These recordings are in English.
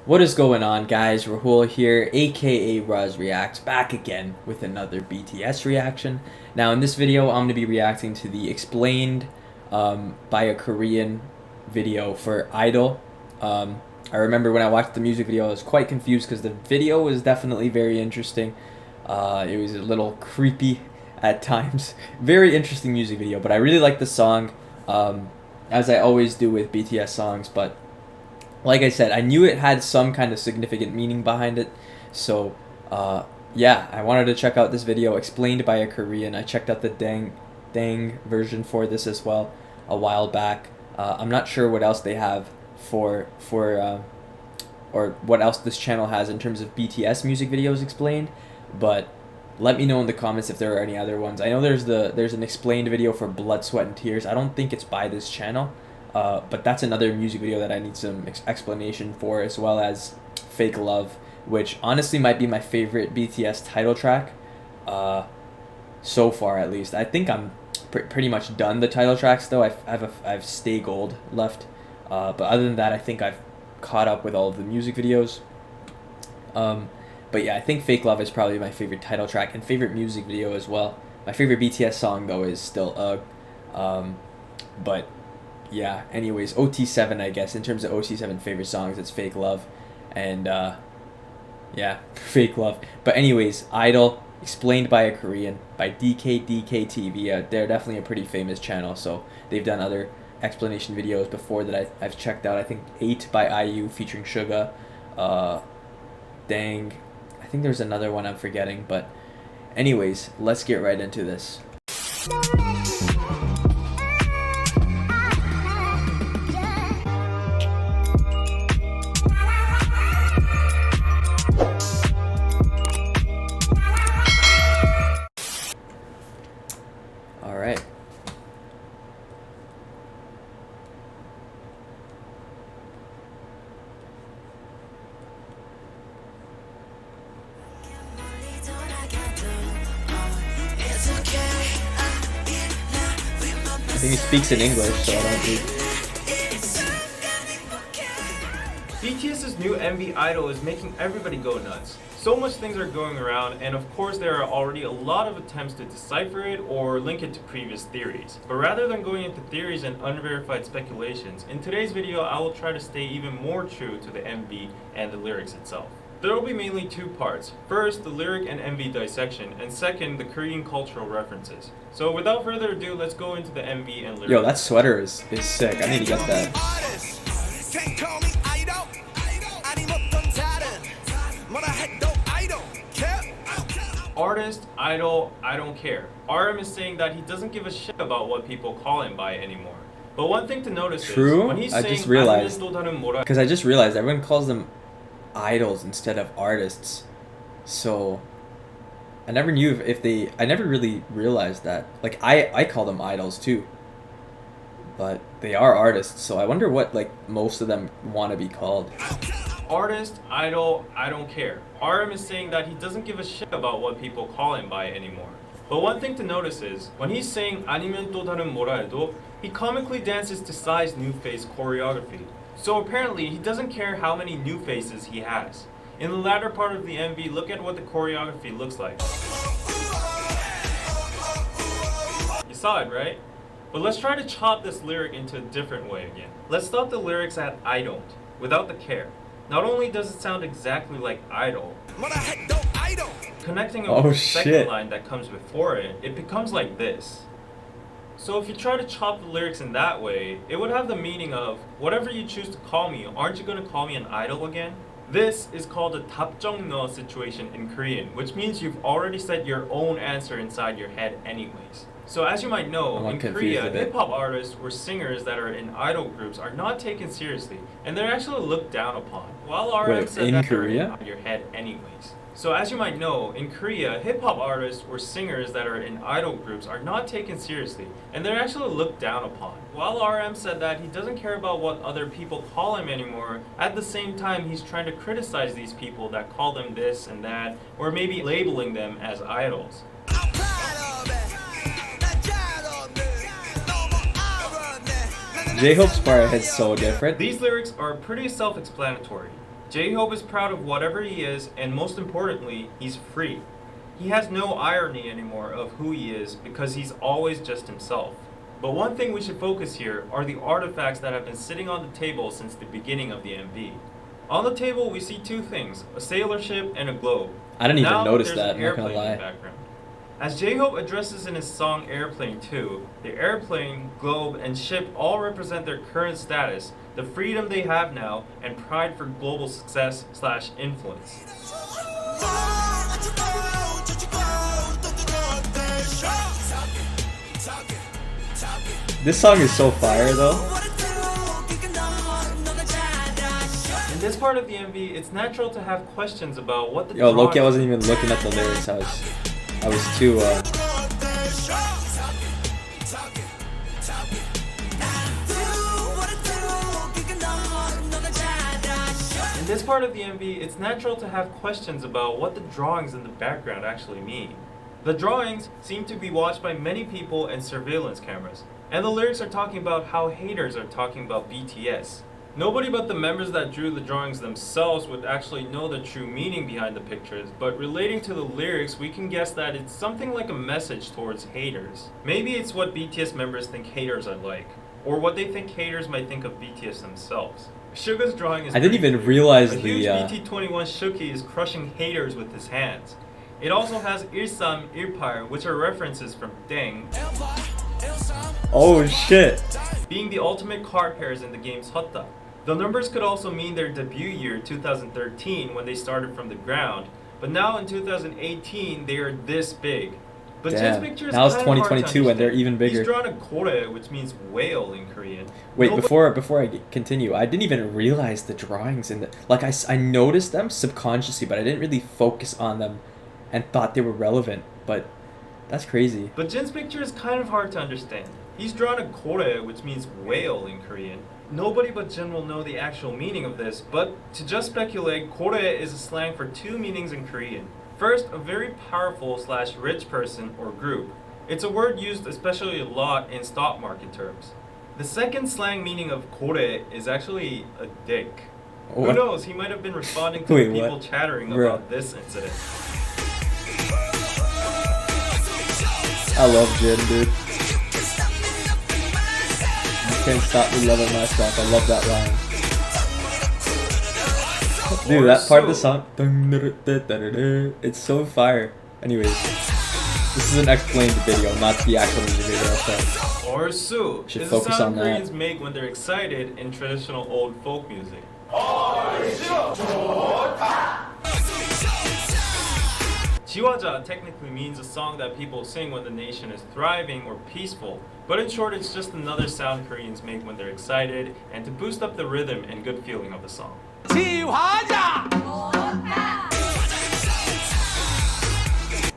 What is going on, guys? Rahul here, aka Ruz Reacts, back again with another BTS reaction. Now, in this video, I'm going to be reacting to the explained by a Korean video for Idol. I remember when I watched the music video, I was quite confused because the video was definitely very interesting. It was a little creepy at times. Very interesting music video, but I really like the song, as I always do with BTS songs, but like I said, I knew it had some kind of significant meaning behind it. So, yeah, I wanted to check out this video explained by a Korean. I checked out the Dang version for this as well a while back. I'm not sure what else they have for or what else this channel has in terms of BTS music videos explained, but let me know in the comments if there are any other ones. I know there's an explained video for Blood, Sweat, and Tears. I don't think it's by this channel. But that's another music video that I need some explanation for, as well as Fake Love, which honestly might be my favorite BTS title track, so far at least. I think I'm pretty much done the title tracks though. I've Stay Gold left, but other than that, I think I've caught up with all of the music videos. But yeah, I think Fake Love is probably my favorite title track and favorite music video as well. My favorite BTS song though is still UGG, but yeah, anyways, OT7, I guess. In terms of OT7 favorite songs, it's Fake Love. And, yeah, Fake Love. But anyways, Idol, explained by a Korean, by DKDKTV. They're definitely a pretty famous channel, so they've done other explanation videos before that I've checked out. I think 8 by IU featuring Suga. Dang. I think there's another one I'm forgetting, but anyways, let's get right into this. Alright. I think he speaks in English, so I don't think. BTS's new MV Idol is making everybody go nuts. So much things are going around, and of course there are already a lot of attempts to decipher it or link it to previous theories. But rather than going into theories and unverified speculations, in today's video I will try to stay even more true to the MV and the lyrics itself. There will be mainly two parts. First, the lyric and MV dissection, and second, the Korean cultural references. So without further ado, let's go into the MV and lyrics. Yo, that sweater is sick. I need to get that. Artist, idol, I don't care. RM is saying that he doesn't give a shit about what people call him by anymore. But one thing to notice is when he's saying just realized, because I just realized everyone calls them idols instead of artists. So I never knew if they, I never really realized that. Like I call them idols too, but they are artists. So I wonder what like most of them want to be called. Artist, idol, I don't care. RM is saying that he doesn't give a shit about what people call him by anymore. But one thing to notice is, when he's saying 아니면 또 다른 뭐라 해도, he comically dances to Psy's new face choreography. So apparently, he doesn't care how many new faces he has. In the latter part of the MV, look at what the choreography looks like. You saw it, right? But let's try to chop this lyric into a different way again. Let's stop the lyrics at I don't, without the care. Not only does it sound exactly like idol, connecting it with the second line that comes before it, it becomes like this. So if you try to chop the lyrics in that way, it would have the meaning of, whatever you choose to call me, aren't you going to call me an idol again? This is called a 답정너 situation in Korean, which means you've already set your own answer inside your head anyways. So as you might know, in Korea, hip-hop artists or singers that are in idol groups are not taken seriously, and they're actually looked down upon. While RM said that they're in your head anyways. So as you might know, in Korea, hip-hop artists or singers that are in idol groups are not taken seriously, and they're actually looked down upon. While RM said that he doesn't care about what other people call him anymore, at the same time he's trying to criticize these people that call them this and that, or maybe labeling them as idols. J-Hope's part is so different. These lyrics are pretty self-explanatory. J-Hope is proud of whatever he is, and most importantly, he's free. He has no irony anymore of who he is because he's always just himself. But one thing we should focus here are the artifacts that have been sitting on the table since the beginning of the MV. On the table we see two things, a sailor ship and a globe. I didn't even Now, notice there's that, an I'm not gonna airplane in lie. the background. As J-Hope addresses in his song Airplane 2, the airplane, globe, and ship all represent their current status, the freedom they have now, and pride for global success/influence. This song is so fire though. In this part of the MV, it's natural to have questions about what the Yo, Loki, I drawings- wasn't even looking at the lyrics. I was too In this part of the MV, it's natural to have questions about what the drawings in the background actually mean. The drawings seem to be watched by many people and surveillance cameras, and the lyrics are talking about how haters are talking about BTS. Nobody but the members that drew the drawings themselves would actually know the true meaning behind the pictures, but relating to the lyrics, we can guess that it's something like a message towards haters. Maybe it's what BTS members think haters are like, or what they think haters might think of BTS themselves. Suga's drawing is I didn't pretty even clear. realize a the, huge BT21 Shuki is crushing haters with his hands. It also has Ilsam, Irpar, which are references from Deng, Oh shit. being the ultimate car pairs in the game's Hotta. The numbers could also mean their debut year 2013 when they started from the ground, but now in 2018 they are this big. But Jin's Damn. picture is Now it's kind of hard to 2022 and they're understand. even bigger. He's drawn a kore, which means whale in Korean. Wait, Nobody- before I continue, I didn't even realize the drawings in the like I noticed them subconsciously, but I didn't really focus on them and thought they were relevant. But that's crazy. But Jin's picture is kind of hard to understand. He's drawn a kore, which means whale in Korean. Nobody but Jin will know the actual meaning of this, but to just speculate, kore is a slang for two meanings in Korean. First, a very powerful/rich person or group. It's a word used especially a lot in stock market terms. The second slang meaning of kore is actually a dick. Who What? knows, he might have been responding to Wait, the people what? chattering Bruh. about this incident. I love Jin, dude. You can't stop me loving myself. I love that line. Dude, that part of the song, it's so fire. Anyways, this is an explained video, not the actual music video. So Orsu Should is a focus sound on that. Koreans make when they're excited in traditional old folk music. Jiwaja technically means a song that people sing when the nation is thriving or peaceful, but in short it's just another sound Koreans make when they're excited and to boost up the rhythm and good feeling of the song.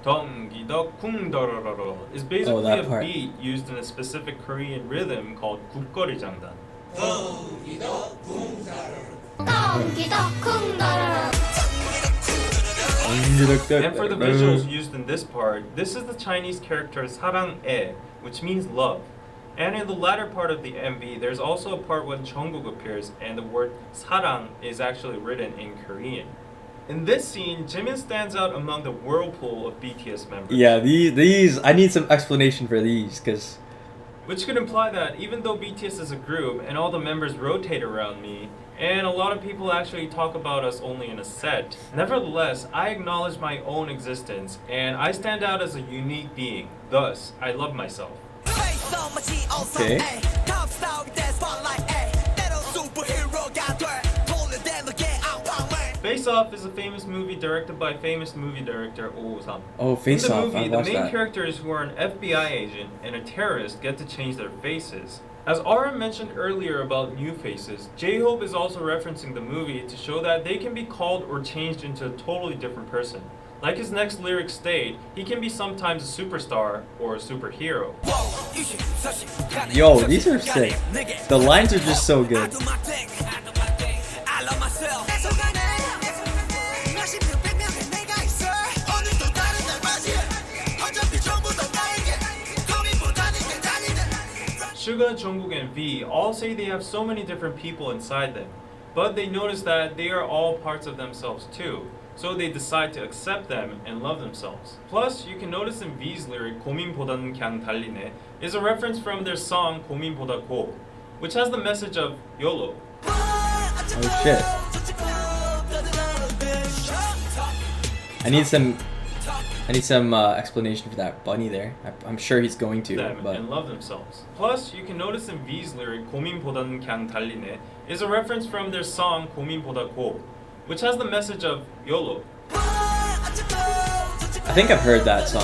Donggido kungdorororo is basically that a part. beat used in a specific Korean rhythm called 국거리 장단. And for the visuals used in this part, this is the Chinese character 사랑해, which means love. And in the latter part of the MV, there's also a part when Jungkook appears and the word 사랑 is actually written in Korean. In this scene, Jimin stands out among the whirlpool of BTS members. yeah, these I need some explanation for these, cause Which could imply that even though BTS is a group and all the members rotate around me, and a lot of people actually talk about us only in a set, nevertheless, I acknowledge my own existence and I stand out as a unique being. Thus, I love myself. okay. Face Off is a famous movie directed by famous movie director Oh Sam. Oh, Face In the Off. movie, I the watched main that. characters who are an FBI agent and a terrorist get to change their faces. As RM mentioned earlier about new faces, J-Hope is also referencing the movie to show that they can be called or changed into a totally different person. Like his next lyric state, he can be sometimes a superstar or a superhero. Yo, these are sick. The lines are just so good. Suga, Jungkook, and V all say they have so many different people inside them. But they notice that they are all parts of themselves too. So they decide to accept them and love themselves. Plus, you can notice in V's lyric 고민보다는 그냥 달리네 is a reference from their song 고민보다 고, which has the message of YOLO. Oh shit. I need some explanation for that bunny there. I'm sure he's going to. Them but and love themselves. Plus, you can notice in V's lyric 고민보다는 그냥 달리네 is a reference from their song 고민보다 고, which has the message of YOLO. I think I've heard that song.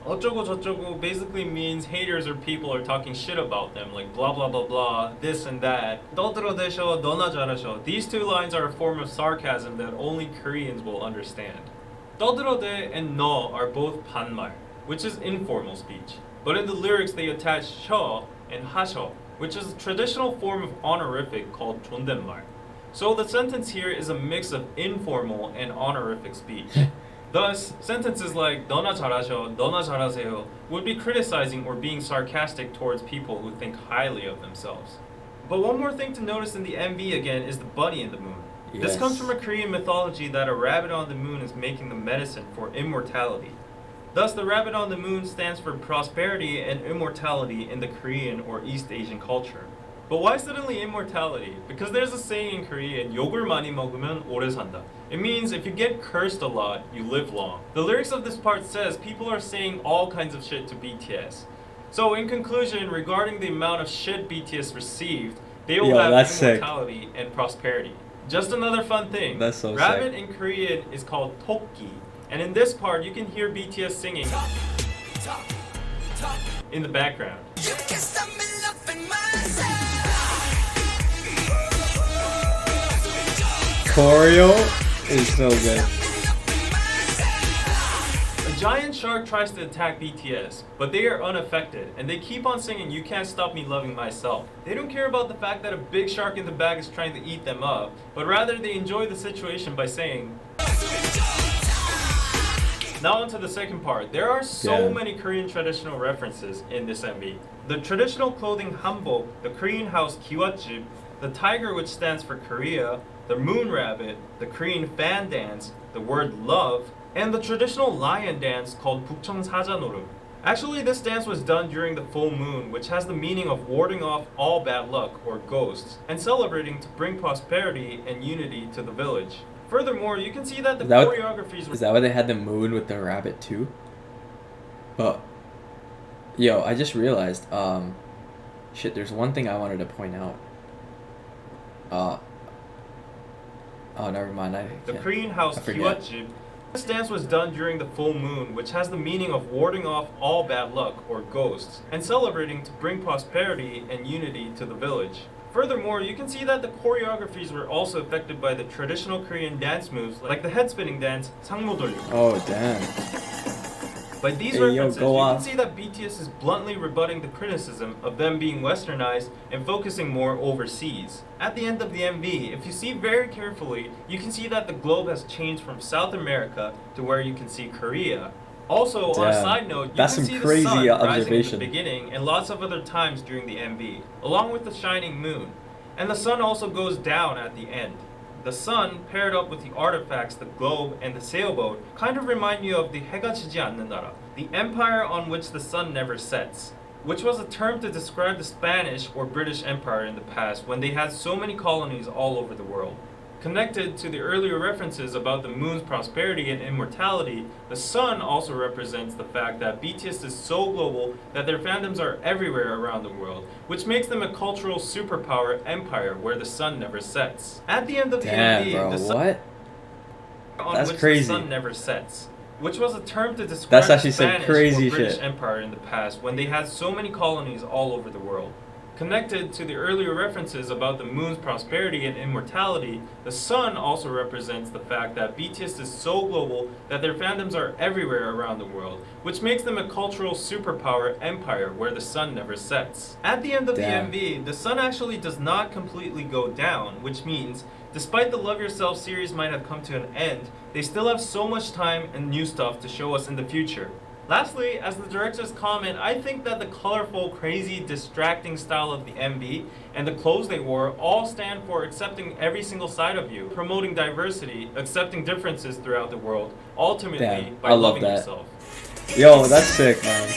어쩌고 저쩌고 basically means haters or people are talking shit about them, like blah blah blah blah, this and that. 떠들어대셔, 너나 잘하셔. These two lines are a form of sarcasm that only Koreans will understand. 떠들어대 and 너 are both 반말, which is informal speech. But in the lyrics they attach 셔 and 하셔, which is a traditional form of honorific called 존댓말. So the sentence here is a mix of informal and honorific speech. Thus, sentences like 너나 잘하셔, 너나 잘하세요 would be criticizing or being sarcastic towards people who think highly of themselves. But one more thing to notice in the MV again is the bunny in the moon. Yes. This comes from a Korean mythology that a rabbit on the moon is making the medicine for immortality. Thus, the rabbit on the moon stands for prosperity and immortality in the Korean or East Asian culture. But why suddenly immortality? Because there's a saying in Korean, 욕을 많이 먹으면 오래 산다. It means if you get cursed a lot, you live long. The lyrics of this part says people are saying all kinds of shit to BTS. So in conclusion, regarding the amount of shit BTS received, they will have immortality and prosperity. Just another fun thing. That's so rabbit sick. in Korean is called tokki. And in this part, you can hear BTS singing in the background. Choreo is so good. A giant shark tries to attack BTS, but they are unaffected, and they keep on singing "You Can't Stop Me Loving Myself." They don't care about the fact that a big shark in the back is trying to eat them up, but rather they enjoy the situation by saying. Now on to the second part. There are so many Korean traditional references in this MV. The traditional clothing hanbok, the Korean house kiwatjip, the tiger which stands for Korea, the moon rabbit, the Korean fan dance, the word love, and the traditional lion dance called 북청사자노름. Actually, this dance was done during the full moon, which has the meaning of warding off all bad luck or ghosts, and celebrating to bring prosperity and unity to the village. Furthermore, you can see that the choreographies were... Is that why they had the moon with the rabbit too? Oh. Yo, I just realized, shit, there's one thing I wanted to point out. Oh, never mind. The Korean house kiwatjip. This dance was done during the full moon, which has the meaning of warding off all bad luck or ghosts, and celebrating to bring prosperity and unity to the village. Furthermore, you can see that the choreographies were also affected by the traditional Korean dance moves, like the head spinning dance, 상모돌림. Oh, damn. By these references, you can see that BTS is bluntly rebutting the criticism of them being westernized and focusing more overseas. At the end of the MV, if you see very carefully, you can see that the globe has changed from South America to where you can see Korea. Also, on a side note, you can see the sun rising in the beginning and lots of other times during the MV, along with the shining moon. And the sun also goes down at the end. The sun, paired up with the artifacts, the globe, and the sailboat, kind of remind you of the 해가 지지 않는 나라, the empire on which the sun never sets, which was a term to describe the Spanish or British Empire in the past when they had so many colonies all over the world. Connected to the earlier references about the moon's prosperity and immortality, the sun also represents the fact that BTS is so global that their fandoms are everywhere around the world, which makes them a cultural superpower empire where the sun never sets. At the end of the MV, the sun on which the sun never sets, which was a term to describe the Spanish or British Empire in the past when they had so many colonies all over the world. Connected to the earlier references about the moon's prosperity and immortality, the sun also represents the fact that BTS is so global that their fandoms are everywhere around the world, which makes them a cultural superpower empire where the sun never sets. At the end of the MV, the sun actually does not completely go down, which means, despite the Love Yourself series might have come to an end, they still have so much time and new stuff to show us in the future. Lastly, as the director's comment, I think that the colorful, crazy, distracting style of the MV and the clothes they wore all stand for accepting every single side of you, promoting diversity, accepting differences throughout the world, ultimately Damn, by I love loving that. yourself. Yo, that's sick, man.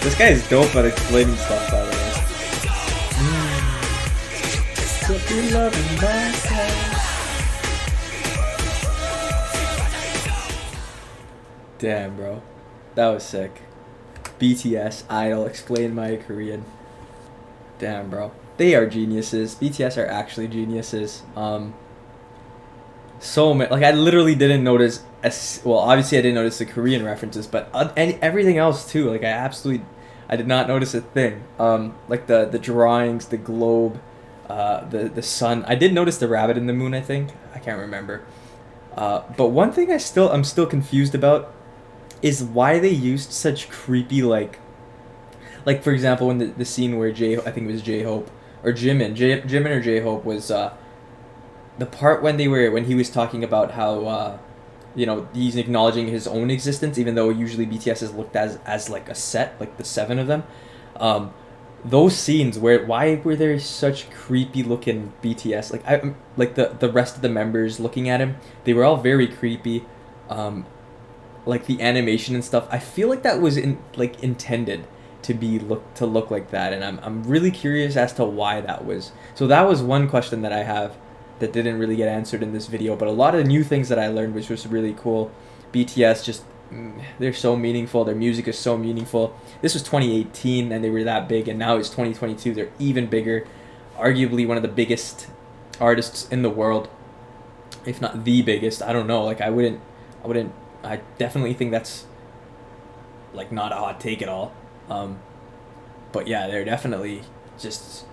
This guy is dope at explaining stuff, by the way. So be loving myself. Damn, bro. That was sick. BTS, Idol, explain my Korean. Damn, bro. They are geniuses. BTS are actually geniuses. So many, like, I literally didn't notice, well, obviously I didn't notice the Korean references, but and everything else too. Like, I did not notice a thing. Like the drawings, the globe, the sun. I did notice the rabbit in the moon, I think. I can't remember. But one thing I'm still confused about is why they used such creepy, like for example, when the scene where I think it was J-Hope or Jimin or J-Hope was the part when he was talking about how he's acknowledging his own existence, even though usually BTS is looked as like a set, like the seven of them. Those scenes why were there such creepy looking BTS, like the rest of the members looking at him, they were all very creepy. Like the animation and stuff, I feel like that was intended to look like that, and I'm really curious as to why that was. So that was one question that I have that didn't really get answered in this video, but a lot of the new things that I learned, which was really cool. BTS just, they're so meaningful, their music is so meaningful. This was 2018 and they were that big, and now it's 2022, they're even bigger. Arguably one of the biggest artists in the world, if not the biggest. I don't know, like I definitely think that's like not a hot take at all. But yeah, they're definitely just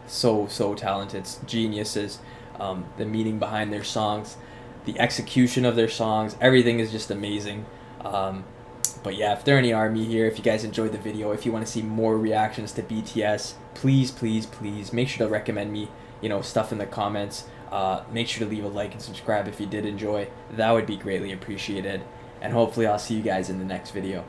so talented, geniuses. The meaning behind their songs, the execution of their songs, everything is just amazing. But yeah, if there are any ARMY here, if you guys enjoyed the video, if you want to see more reactions to BTS, please make sure to recommend me stuff in the comments. Make sure to leave a like and subscribe if you did enjoy. That would be greatly appreciated, and hopefully I'll see you guys in the next video.